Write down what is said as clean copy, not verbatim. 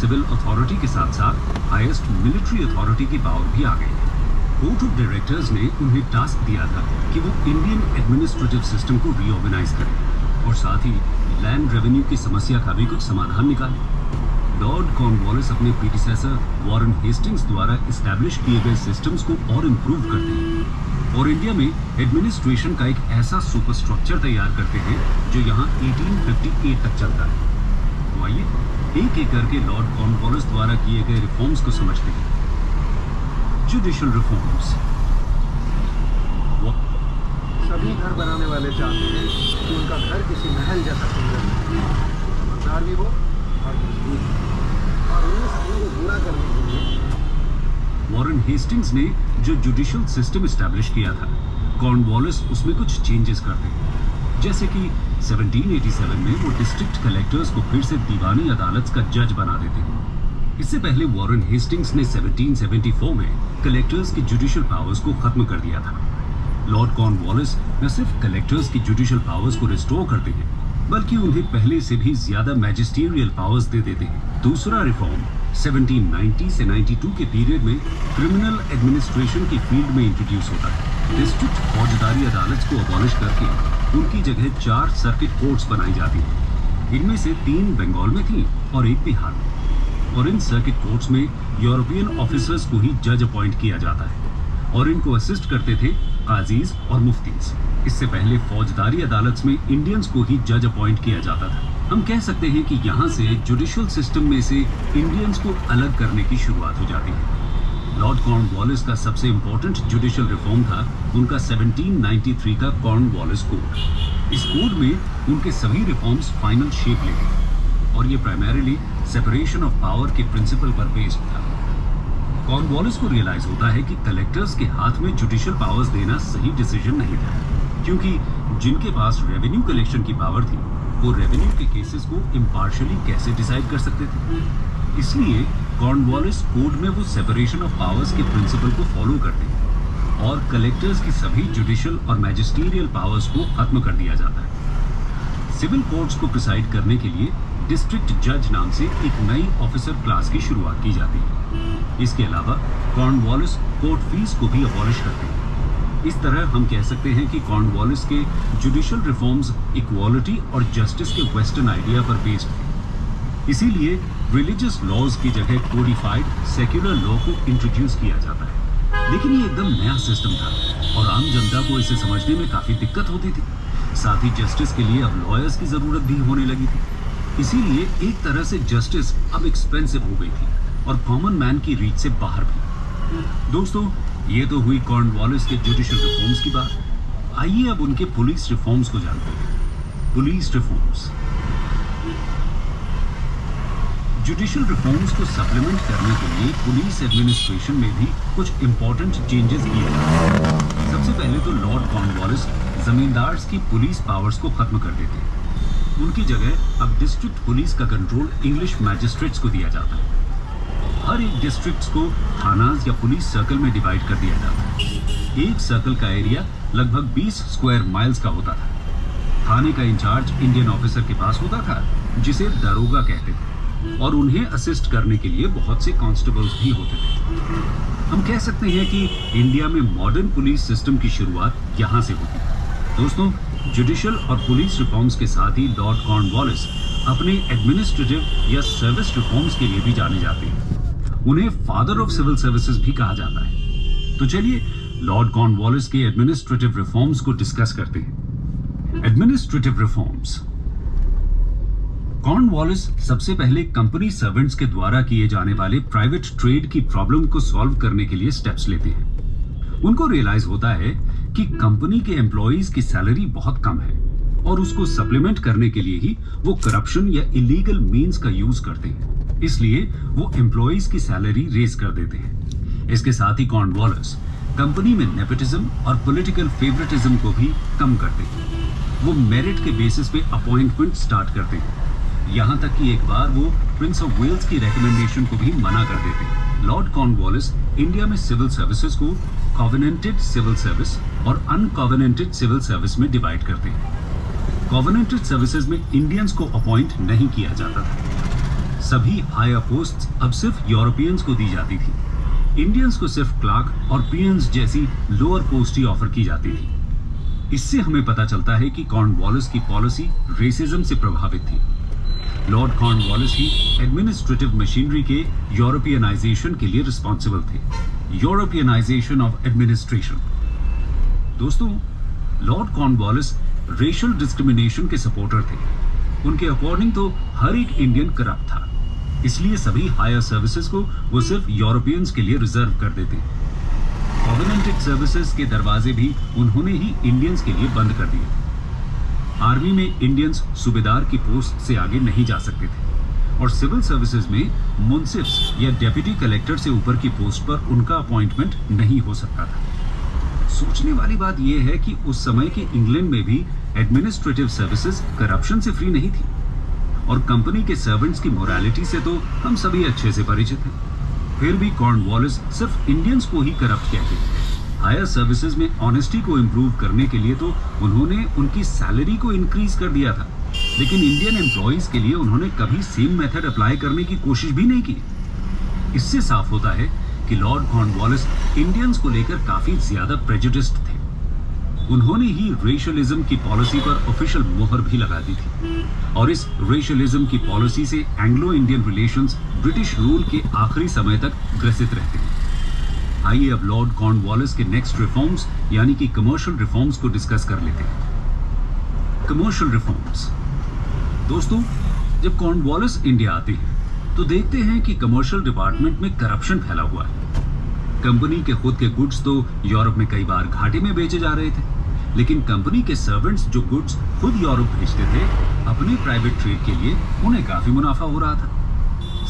Civil authority के साथ साथ हाईएस्ट मिलिट्री अथॉरिटी की पावर भी आ गई। बोर्ड ऑफ डायरेक्टर्स ने उन्हें टास्क दिया था कि वो इंडियन एडमिनिस्ट्रेटिव सिस्टम को रीऑर्गेनाइज करें और साथ ही लैंड रेवेन्यू की समस्या का भी कुछ समाधान निकालें। लॉर्ड कॉर्नवालिस अपने प्रीडिसेसर वॉरेन हेस्टिंग्स द्वारा इस्टेब्लिश किए गए सिस्टम्स को और इम्प्रूव करते हैं और इंडिया में एडमिनिस्ट्रेशन का एक ऐसा सुपर स्ट्रक्चर तैयार करते हैं जो यहाँ 1858 तक चलता है। तो आइए एक एक करके लॉर्ड कॉर्नवालिस द्वारा किए गए रिफॉर्म्स को समझते हैं। Judicial reforms. सभी घर बनाने वाले चाहते हैं कि उनका घर किसी महल जैसा सुंदर हो, समझदार भी हो और मजबूत, और उन्हें सपनों को पूरा करने के लिए वॉरेन हेस्टिंग्स ने जो जुडिशियल सिस्टम एस्टैब्लिश किया था, कॉर्नवालिस उसमें कुछ चेंजेस करते हैं। जैसे कि 1787 में वो डिस्ट्रिक्ट कलेक्टर्स को फिर से दीवानी अदालत का जज बना देते हैं। इससे पहले वॉरेन हेस्टिंग्स ने 1774 में कलेक्टर्स की जुडिशियल पावर्स को खत्म कर दिया था। लॉर्ड कॉर्नवालिस न सिर्फ कलेक्टर्स की जुडिशियल पावर्स को रिस्टोर करते हैं बल्कि उन्हें पहले से भी ज्यादा मैजिस्टेरियल पावर्स दे देते हैं। दूसरा रिफॉर्म 1790 से 92 के पीरियड में क्रिमिनल एडमिनिस्ट्रेशन की फील्ड में इंट्रोड्यूस होता है। डिस्ट्रिक्ट फौजदारी अदालत को अबॉलिश करके उनकी जगह 4 सर्किट कोर्ट्स बनाई जाती हैं। इनमें से 3 बंगाल में थी और 1 बिहार में। और इन सर्किट कोर्ट्स में यूरोपियन ऑफिसर्स को ही जज अपॉइंट किया जाता है और इनको असिस्ट करते थे काजीज और मुफ्तीज। इससे पहले फौजदारी अदालत में इंडियंस को ही जज अपॉइंट किया जाता था। हम कह सकते हैं कि यहाँ से जुडिशियल सिस्टम में से इंडियंस को अलग करने की शुरुआत हो जाती है। लॉर्ड कॉर्नवालिस का सबसे इंपॉर्टेंट जुडिशियल रिफॉर्म था उनका 1793 का कॉर्नवालिस कोड। इस कोड में उनके सभी रिफॉर्म्स फाइनल शेप ले गए और ये प्राइमरीली सेपरेशन ऑफ पावर के प्रिंसिपल पर बेस्ड था। कॉर्नवालिस को रियलाइज होता है कि कलेक्टर्स के हाथ में जुडिशियल पावर्स देना सही डिसीजन नहीं था, क्योंकि जिनके पास रेवेन्यू कलेक्शन की पावर थी वो रेवेन्यू के केसेस को इम्पार्शियली कैसे डिसाइड कर सकते थे। इसलिए कॉर्नवालिस कोड में वो सेपरेशन ऑफ पावर्स के प्रिंसिपल को फॉलो करते हैं और कलेक्टर्स की सभी जुडिशियल और मैजिस्टेरियल पावर्स को खत्म कर दिया जाता है। सिविल कोर्ट्स को प्रिसाइड करने के लिए डिस्ट्रिक्ट जज नाम से एक नई ऑफिसर क्लास की शुरुआत की जाती है। इसके अलावा कॉर्नवालिस कोर्ट फीस को भी अबॉलिश करते हैं। इस तरह हम कह सकते हैं कि कॉर्नवालिस के जुडिशियल रिफॉर्म्स इक्वालिटी और जस्टिस के वेस्टर्न आइडिया पर बेस्ड थे। इसीलिए रिलीजियस लॉज की जगह कोडिफाइड सेक्युलर लॉ को इंट्रोड्यूस किया जाता है। लेकिन ये एकदम नया सिस्टम था और आम जनता को इसे समझने में काफी दिक्कत होती थी। साथ ही जस्टिस के लिए अब लॉयर्स की जरूरत भी होने लगी थी। इसीलिए एक तरह से जस्टिस अब एक्सपेंसिव हो गई थी और कॉमन मैन की रीच से बाहर भी। दोस्तों, ये तो हुई कॉर्नवालिस के जुडिशियल रिफॉर्म्स की बात। आइए अब उनके पुलिस रिफॉर्म्स को जानते हैं। Police reforms. जुडिशियल रिफॉर्म्स को सप्लीमेंट करने के लिए पुलिस एडमिनिस्ट्रेशन में भी कुछ इंपॉर्टेंट चेंजेस किए गए। सबसे पहले तो लॉर्ड कॉर्नवालिस जमींदार्स की पुलिस पावर्स को खत्म कर देते हैं। उनकी जगह अब डिस्ट्रिक्ट पुलिस का कंट्रोल इंग्लिश मैजिस्ट्रेट्स को दिया जाता है। हर एक डिस्ट्रिक्ट्स को थानाज या पुलिस सर्कल में डिवाइड कर दिया जाता है। एक सर्कल का एरिया लगभग 20 स्क्वायर माइल्स का होता था। थाने का इंचार्ज इंडियन ऑफिसर के पास होता था जिसे दरोगा कहते थे और उन्हें असिस्ट करने के लिए बहुत से कांस्टेबल्स भी होते थे। हम कह सकते हैं कि इंडिया में मॉडर्न पुलिस सिस्टम की शुरुआत यहाँ से होती है। दोस्तों, जुडिशियल और पुलिस रिफॉर्म्स के साथ ही लॉर्ड कॉर्नवालिस अपने एडमिनिस्ट्रेटिव या सर्विस रिफॉर्म्स के लिए भी जाने जाते हैं। उन्हें फादर ऑफ सिविल सर्विसेज भी कहा जाता है। तो चलिए लॉर्ड कॉर्नवालिस के एडमिनिस्ट्रेटिव रिफॉर्म्स को डिस्कस करते हैं। Administrative reforms. कॉर्नवालिस सबसे पहले कंपनी सर्वेंट्स के द्वारा किए जाने वाले प्राइवेट ट्रेड की प्रॉब्लम को सॉल्व करने के लिए स्टेप्स लेते हैं। उनको रियलाइज होता है कि कंपनी के एम्प्लॉइज की सैलरी बहुत कम है और उसको सप्लीमेंट करने के लिए ही वो करप्शन या इलीगल मींस का यूज करते हैं। इसलिए वो एम्प्लॉइज की सैलरी रेज कर देते हैं। इसके साथ ही कॉर्नवालिस कंपनी में नेपोटिज्म और पॉलिटिकल फेवरेटिज्म को भी कम करते हैं। वो मेरिट के बेसिस पे अपॉइंटमेंट स्टार्ट करते हैं। यहाँ तक कि एक बार वो प्रिंस ऑफ वेल्स की रिकमेंडेशन को भी मना कर देते हैं। लॉर्ड कॉर्नवालिस इंडिया में सिविल सर्विसेज को कॉवेनेंटेड सिविल सर्विस और अनकॉवेनेंटेड सिविल सर्विस में डिवाइड करते हैं। कॉवेनेंटेड सर्विसेज में इंडियंस को अपॉइंट नहीं किया जाता था। सभी हायर पोस्ट्स अब सिर्फ यूरोपियंस को दी जाती थी। इंडियंस को सिर्फ क्लार्क और पीएन्स जैसी लोअर पोस्ट ही ऑफर की जाती थी। इससे हमें पता चलता है कि कॉर्नवालिस की पॉलिसी रेसिज्म से प्रभावित थी। लॉर्ड कॉर्नवालिस ही एडमिनिस्ट्रेटिव मशीनरी के यूरोपियनाइजेशन के लिए रिस्पॉन्सिबल थे। यूरोपियनाइजेशन ऑफ एडमिनिस्ट्रेशन। दोस्तों, लॉर्ड कॉर्नवालिस रेशियल डिस्क्रिमिनेशन के सपोर्टर थे। उनके अकॉर्डिंग तो हर एक इंडियन करप्ट था, इसलिए सभी हायर सर्विसेज को वो सिर्फ यूरोपियंस के लिए रिजर्व कर देते। कॉवेनेंटेड सर्विसेज के दरवाजे भी उन्होंने ही इंडियंस के लिए बंद कर दिए। आर्मी में इंडियंस सूबेदार की पोस्ट से आगे नहीं जा सकते थे और सिविल सर्विसेज में मुंसिफ्स या डेप्यूटी कलेक्टर से ऊपर की पोस्ट पर उनका अपॉइंटमेंट नहीं हो सकता था। सोचने वाली बात यह है कि उस समय के इंग्लैंड में भी एडमिनिस्ट्रेटिव सर्विसेज करप्शन से फ्री नहीं थी और कंपनी के सर्वेंट्स की मोरालिटी से तो हम सभी अच्छे से परिचित हैं। फिर भी कॉर्नवालिस सिर्फ इंडियंस को ही करप्ट कहते थे। हायर सर्विसेज में ऑनेस्टी को इम्प्रूव करने के लिए तो उन्होंने उनकी सैलरी को इंक्रीज कर दिया था, लेकिन इंडियन एम्प्लॉइज के लिए उन्होंने कभी सेम मेथड अप्लाई करने की कोशिश भी नहीं की। इससे साफ होता है कि लॉर्ड कॉर्नवालिस इंडियंस को लेकर काफी ज्यादा प्रेजुडिस्ड थे। उन्होंने ही रेशियलिज्म की पॉलिसी पर ऑफिशियल मोहर भी लगा दी थी और इस रेशियलिज्म की पॉलिसी से Anglo Indian relations British rule के आखिरी समय तक ग्रसित रहते हैं। आइए अब लॉर्ड कॉर्नवालिस के नेक्स्ट रिफॉर्म्स यानी कि कमर्शियल रिफॉर्म्स को डिस्कस कर लेते हैं। Commercial reforms. दोस्तों, जब कॉर्नवालिस इंडिया आते हैं तो देखते हैं कि कमर्शियल डिपार्टमेंट में करप्शन फैला हुआ है। कंपनी के खुद के गुड्स तो यूरोप में कई बार घाटे में बेचे जा रहे थे, लेकिन कंपनी के सर्वेंट्स जो गुड्स खुद यूरोप भेजते थे अपने प्राइवेट ट्रेड के लिए, उन्हें काफी मुनाफा हो रहा था।